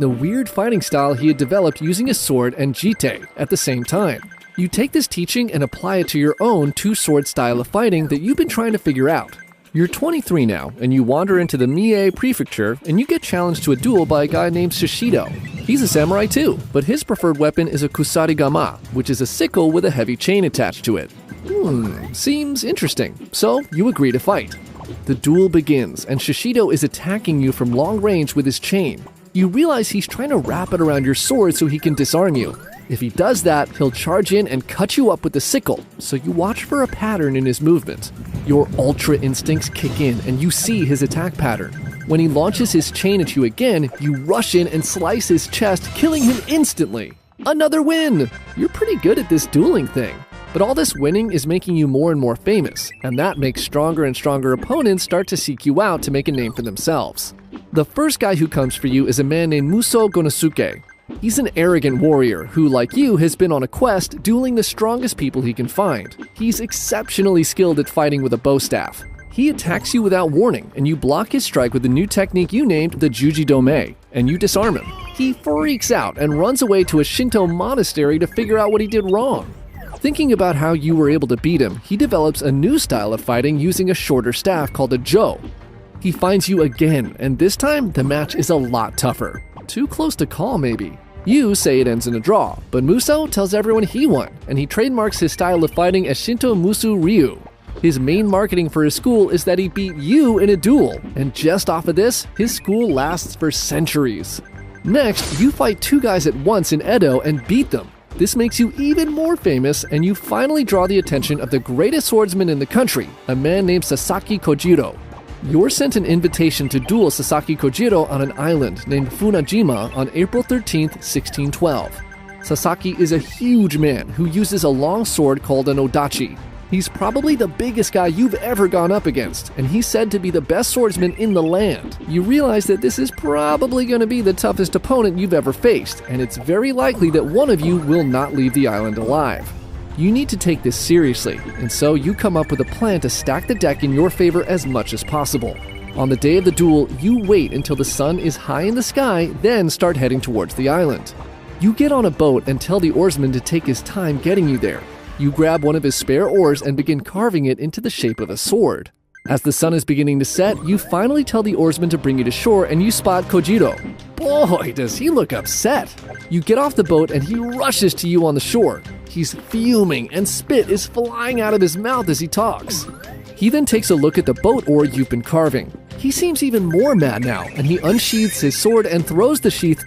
the weird fighting style he had developed using a sword and jite at the same time. You take this teaching and apply it to your own two-sword style of fighting that you've been trying to figure out. You're 23 now, and you wander into the Mie prefecture, and you get challenged to a duel by a guy named Shishido. He's a samurai too, but his preferred weapon is a kusarigama, which is a sickle with a heavy chain attached to it. Seems interesting, so you agree to fight. The duel begins, and Shishido is attacking you from long range with his chain. You realize he's trying to wrap it around your sword so he can disarm you. If he does that, he'll charge in and cut you up with the sickle, so you watch for a pattern in his movement. Your ultra instincts kick in, and you see his attack pattern. When he launches his chain at you again, you rush in and slice his chest, killing him instantly. Another win! You're pretty good at this dueling thing. But all this winning is making you more and more famous, and that makes stronger and stronger opponents start to seek you out to make a name for themselves. The first guy who comes for you is a man named Muso Gonosuke. He's an arrogant warrior who, like you, has been on a quest dueling the strongest people he can find. He's exceptionally skilled at fighting with a bow staff. He attacks you without warning, and you block his strike with the new technique you named the Jujidome, and you disarm him. He freaks out and runs away to a Shinto monastery to figure out what he did wrong. Thinking about how you were able to beat him, he develops a new style of fighting using a shorter staff called a jo. He finds you again, and this time the match is a lot tougher. Too close to call, maybe. You say it ends in a draw, but Muso tells everyone he won, and he trademarks his style of fighting as Shinto Musu Ryu. His main marketing for his school is that he beat you in a duel, and just off of this, his school lasts for centuries. Next, you fight two guys at once in Edo and beat them. This makes you even more famous, and you finally draw the attention of the greatest swordsman in the country, a man named Sasaki Kojiro. You're sent an invitation to duel Sasaki Kojiro on an island named Funajima on April 13, 1612. Sasaki is a huge man who uses a long sword called an odachi. He's probably the biggest guy you've ever gone up against, and he's said to be the best swordsman in the land. You realize that this is probably going to be the toughest opponent you've ever faced, and it's very likely that one of you will not leave the island alive. You need to take this seriously, and so you come up with a plan to stack the deck in your favor as much as possible. On the day of the duel, you wait until the sun is high in the sky, then start heading towards the island. You get on a boat and tell the oarsman to take his time getting you there. You grab one of his spare oars and begin carving it into the shape of a sword. As the sun is beginning to set, you finally tell the oarsman to bring you to shore and you spot Kojiro. Boy, does he look upset! You get off the boat and he rushes to you on the shore. He's fuming and spit is flying out of his mouth as he talks. He then takes a look at the boat oar you've been carving. He seems even more mad now, and he unsheathes his sword and throws the sheath to